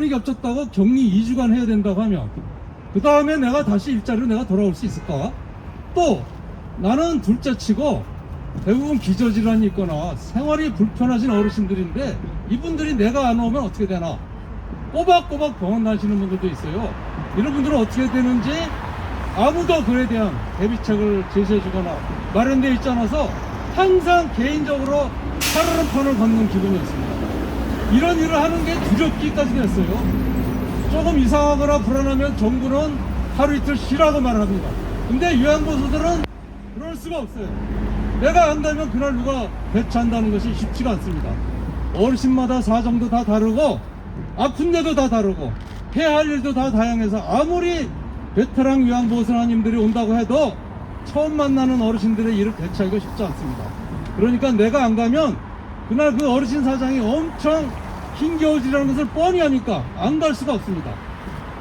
이 겹쳤다고 격리 2주간 해야 된다고 하면 그 다음에 내가 다시 일자리로 내가 돌아올 수 있을까? 또 나는 둘째치고 대부분 기저질환이 있거나 생활이 불편하신 어르신들인데 이분들이 내가 안 오면 어떻게 되나? 꼬박꼬박 병원 나시는 분들도 있어요. 이런 분들은 어떻게 되는지 아무도 그에 대한 대비책을 제시해주거나 마련되어 있지 않아서 항상 개인적으로 살얼음판을 걷는 기분이었습니다. 이런 일을 하는 게 두렵기까지 됐어요. 조금 이상하거나 불안하면 정부는 하루 이틀 쉬라고 말합니다. 근데 요양보호사들은 그럴 수가 없어요. 내가 안 가면 그날 누가 배치한다는 것이 쉽지가 않습니다. 어르신마다 사정도 다 다르고 아픈 데도 다 다르고 해야 할 일도 다 다양해서 아무리 베테랑 요양보호사님들이 온다고 해도 처음 만나는 어르신들의 일을 대처하기가 쉽지 않습니다. 그러니까 내가 안 가면 그날 그 어르신 사장이 엄청 힘겨워지라는 것을 뻔히 하니까 안 갈 수가 없습니다.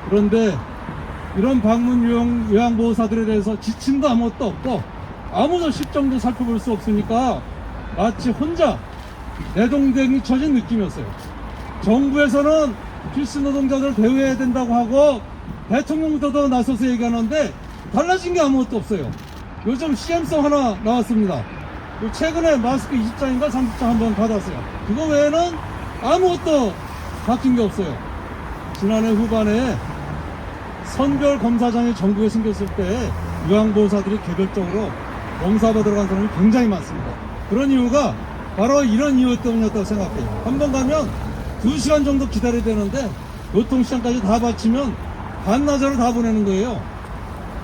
그런데 이런 방문 요양보호사들에 대해서 지침도 아무것도 없고 아무도 실정도 살펴볼 수 없으니까 마치 혼자 내동댕이 쳐진 느낌이었어요. 정부에서는 필수 노동자들 대우해야 된다고 하고 대통령부터도 나서서 얘기하는데 달라진 게 아무것도 없어요. 요즘 CM송 하나 나왔습니다. 최근에 마스크 20장인가 30장 한번 받았어요. 그거 외에는 아무것도 바뀐 게 없어요. 지난해 후반에 선별 검사장이 전국에 생겼을 때 요양보호사들이 개별적으로 검사받으러 간 사람이 굉장히 많습니다. 그런 이유가 바로 이런 이유 때문이었다고 생각해요. 한번 가면 2시간 정도 기다려야 되는데 교통시간까지 다 바치면 반나절을 다 보내는 거예요.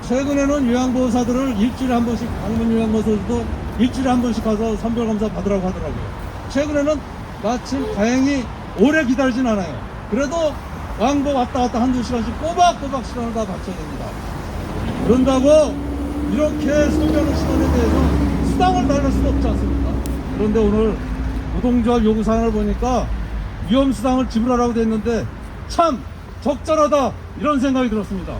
최근에는 요양보호사들을 일주일에 한 번씩, 방문 요양보호사들도 일주일에 한 번씩 가서 선별검사 받으라고 하더라고요. 최근에는 마침 다행히 오래 기다리진 않아요. 그래도 왕복 왔다 갔다 한두 시간씩 꼬박꼬박 시간을 다 바쳐야 됩니다. 그런다고 이렇게 소비하는 시간에 대해서 수당을 달릴 수도 없지 않습니까? 그런데 오늘 노동조합 요구사항을 보니까 위험수당을 지불하라고 돼 있는데 참 적절하다 이런 생각이 들었습니다.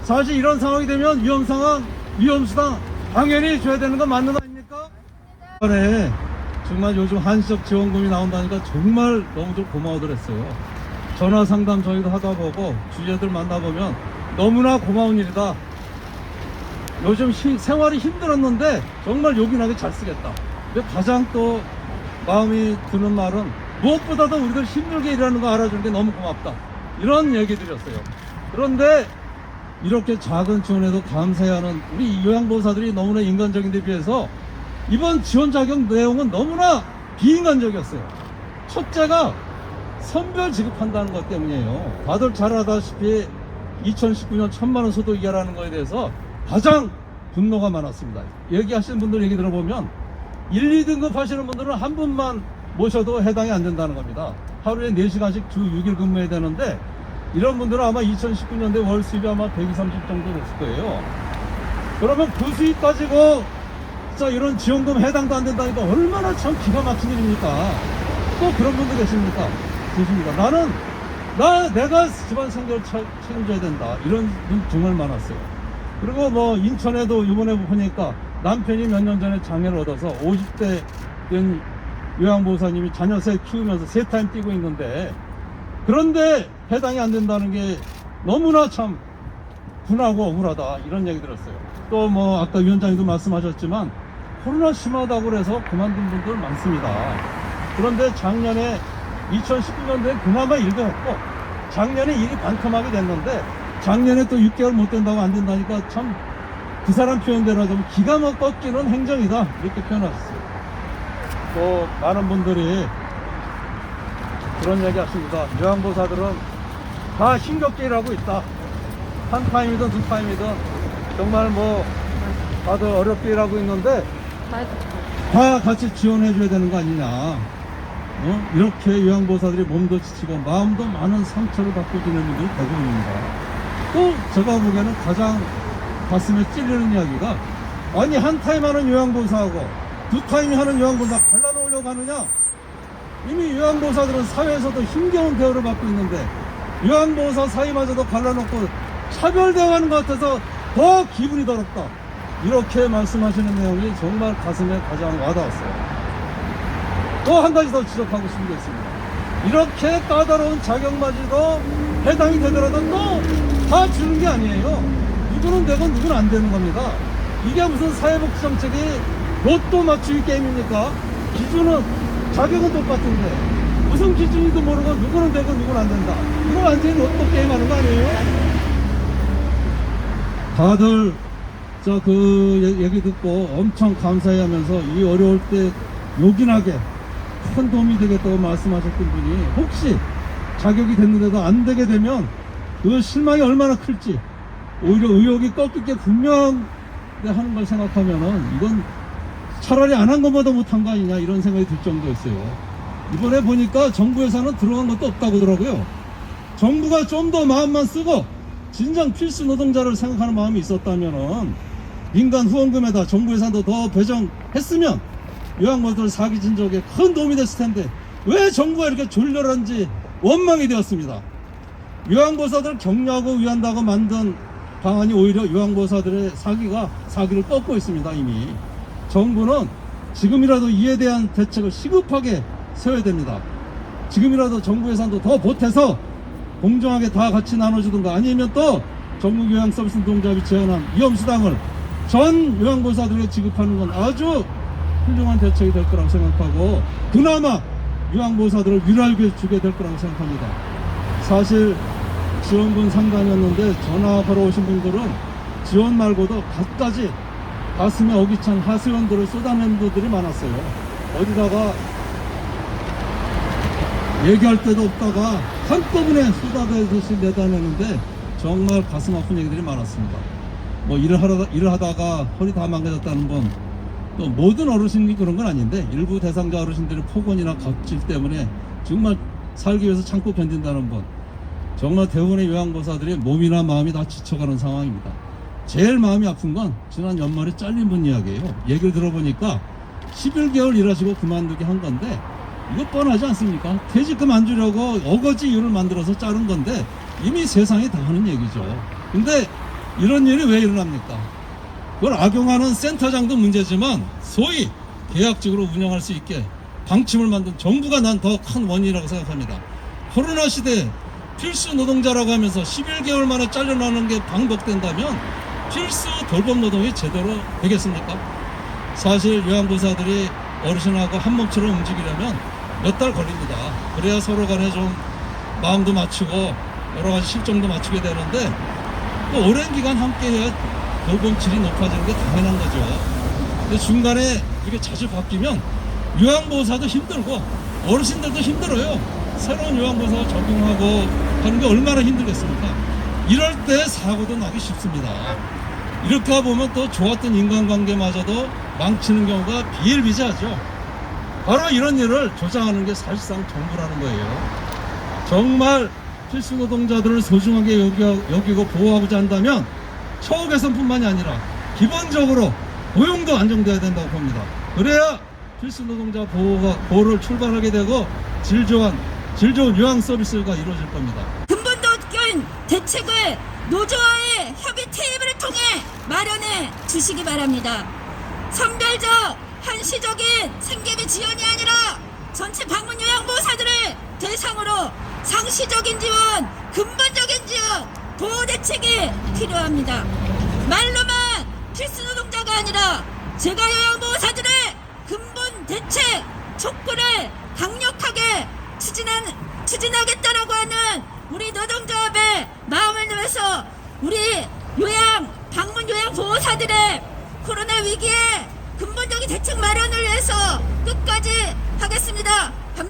사실 이런 상황이 되면 위험수당 당연히 줘야 되는 건 맞는 거 아닙니까? 이번에 정말 요즘 한시적 지원금이 나온다니까 정말 너무들 고마워들 했어요. 전화 상담 저희도 하다 보고 주위애들 만나보면 너무나 고마운 일이다. 요즘 생활이 힘들었는데 정말 요긴하게 잘 쓰겠다. 근데 가장 또 마음이 드는 말은 무엇보다도 우리들 힘들게 일하는 거 알아주는 게 너무 고맙다. 이런 얘기들이었어요. 그런데 이렇게 작은 지원에도 감사해야 하는 우리 요양보호사들이 너무나 인간적인 데 비해서 이번 지원 자격 내용은 너무나 비인간적이었어요. 첫째가 선별 지급한다는 것 때문이에요. 다들 잘 알다시피 2019년 1000만원 소득 이하라는 거에 대해서 가장 분노가 많았습니다. 얘기하시는 분들 얘기 들어보면 1, 2등급 하시는 분들은 한 분만 모셔도 해당이 안 된다는 겁니다. 하루에 4시간씩 주 6일 근무해야 되는데 이런 분들은 아마 2019년대 월 수입이 아마 120, 30 정도 됐을 거예요. 그러면 그 수입 가지고 진짜 이런 지원금 해당도 안 된다니까 얼마나 참 기가 막힌 일입니까? 또 그런 분들 계십니까? 내가 집안 생계를 책임져야 된다. 이런 분 정말 많았어요. 그리고 뭐 인천에도 이번에 보니까 남편이 몇 년 전에 장애를 얻어서 50대 된 요양보호사님이 자녀 셋 키우면서 세 타임 뛰고 있는데 그런데 해당이 안 된다는 게 너무나 참 분하고 억울하다 이런 얘기 들었어요. 또 뭐 아까 위원장님도 말씀하셨지만 코로나 심하다고 그래서 그만둔 분들 많습니다. 그런데 작년에 2019년도에 그나마 일도 했고 작년에 일이 반토막이 됐는데 작년에 또 6개월 못 된다고 안 된다니까 참 그 사람 표현대로 하자면 기가 막 꺾이는 행정이다 이렇게 표현하셨어요. 또 많은 분들이 그런 얘기 하십니다. 요양보호사들은 다 힘겹게 일하고 있다. 한 타임이든 두 타임이든 정말 뭐 다들 어렵게 일하고 있는데 다 같이 지원해 줘야 되는 거 아니냐. 이렇게 요양보호사들이 몸도 지치고 마음도 많은 상처를 받고 지내는 분들이 대부분입니다. 또 제가 보기에는 가장 가슴에 찔리는 이야기가 아니 한 타임 하는 요양보호사하고 두 타임 하는 요양보호사 갈라놓으려고 하느냐. 이미 요양보호사들은 사회에서도 힘겨운 대우를 받고 있는데 요양보호사 사이마저도 갈라놓고 차별대우하는 것 같아서 더 기분이 더럽다. 이렇게 말씀하시는 내용이 정말 가슴에 가장 와닿았어요. 또 한 가지 더 지적하고 싶은 게 있습니다. 이렇게 까다로운 자격마저도 해당이 되더라도 또 다 주는 게 아니에요. 누구는 되고 누구는 안 되는 겁니다. 이게 무슨 사회복지 정책이 로또 맞추기 게임입니까? 기준은, 자격은 똑같은데 무슨 기준인지도 모르고 누구는 되고 누구는 안 된다. 이거 완전히 로또 게임 하는 거 아니에요? 다들 그 얘기 듣고 엄청 감사해 하면서 이 어려울 때 요긴하게 큰 도움이 되겠다고 말씀하셨던 분이 혹시 자격이 됐는데도 안 되게 되면 그 실망이 얼마나 클지, 오히려 의욕이 꺾일 게 분명해 하는 걸 생각하면은 이건 차라리 안 한 것보다 못한 거 아니냐 이런 생각이 들 정도였어요. 이번에 보니까 정부 예산은 들어간 것도 없다고 하더라고요. 정부가 좀 더 마음만 쓰고 진정 필수 노동자를 생각하는 마음이 있었다면은 민간 후원금에다 정부 예산도 더 배정했으면 요양보호사들 사기 진족에 큰 도움이 됐을 텐데 왜 정부가 이렇게 졸렬한지 원망이 되었습니다. 요양보호사들 격려하고 위한다고 만든 방안이 오히려 요양보호사들의 사기를 꺾고 있습니다. 이미 정부는 지금이라도 이에 대한 대책을 시급하게 세워야 됩니다. 지금이라도 정부 예산도 더 보태서 공정하게 다 같이 나눠주든가, 아니면 또 전국 요양서비스 노동조합이 제안한 위험수당을 전 요양보호사들에게 지급하는 건 아주 훌륭한 대책이 될 거라고 생각하고, 그나마 요양보호사들을 위로해 주게 될 거라고 생각합니다. 사실 지원군 상담이었는데 전화 걸어오신 분들은 지원 말고도 갖가지 가슴에 어기찬 하소연들을 쏟아내는 분들이 많았어요. 어디다가 얘기할 데도 없다가 한꺼번에 쏟아내듯이 내다내는데 정말 가슴 아픈 얘기들이 많았습니다. 뭐 일을 하다가 허리 다 망가졌다는 분, 또 모든 어르신이 그런 건 아닌데 일부 대상자 어르신들의 폭언이나 갑질 때문에 정말 살기 위해서 참고 견딘다는 분, 정말 대부분의 요양보호사들이 몸이나 마음이 다 지쳐가는 상황입니다. 제일 마음이 아픈 건 지난 연말에 잘린 분 이야기예요. 얘기를 들어보니까 11개월 일하시고 그만두게 한 건데, 이거 뻔하지 않습니까? 퇴직금 안 주려고 어거지 이유를 만들어서 자른 건데 이미 세상이 다 하는 얘기죠. 근데 이런 일이 왜 일어납니까? 그걸 악용하는 센터장도 문제지만 소위 계약직으로 운영할 수 있게 방침을 만든 정부가 난 더 큰 원인이라고 생각합니다. 코로나 시대에 필수 노동자라고 하면서 11개월 만에 잘려나는 게 반복된다면 필수 돌봄 노동이 제대로 되겠습니까? 사실 요양보호사들이 어르신하고 한 몸처럼 움직이려면 몇 달 걸립니다. 그래야 서로 간에 좀 마음도 맞추고 여러 가지 실정도 맞추게 되는데, 또 오랜 기간 함께 해야 돌봄 질이 높아지는 게 당연한 거죠. 근데 중간에 이게 자주 바뀌면 요양보호사도 힘들고 어르신들도 힘들어요. 새로운 요양보호사가 적응하고 하는 게 얼마나 힘들겠습니까? 이럴 때 사고도 나기 쉽습니다. 이렇게 보면 또 좋았던 인간관계마저도 망치는 경우가 비일비재하죠. 바로 이런 일을 조장하는 게 사실상 정부라는 거예요. 정말 필수 노동자들을 소중하게 여기고 보호하고자 한다면 처우 개선뿐만이 아니라 기본적으로 고용도 안정돼야 된다고 봅니다. 그래야 필수 노동자 보호를 출발하게 되고 질 좋은 요양 서비스가 이루어질 겁니다. 근본적인 대책을 노조와의 협의 테이블을 통해 마련해 주시기 바랍니다. 선별적 한시적인 생계비 지원이 아니라 전체 방문 요양보호사들을 대상으로 상시적인 지원, 근본적인 지원, 보호 대책이 필요합니다. 말로만 필수 노동자가 아니라 재가 요양보호사들의 근본 대책 촉구를 강력하게 추진하겠다라고 하는 우리 노동조합의 마음을 위해서 우리 방문 요양 보호사들의 코로나 위기에 근본적인 대책 마련을 위해서 끝까지 하겠습니다.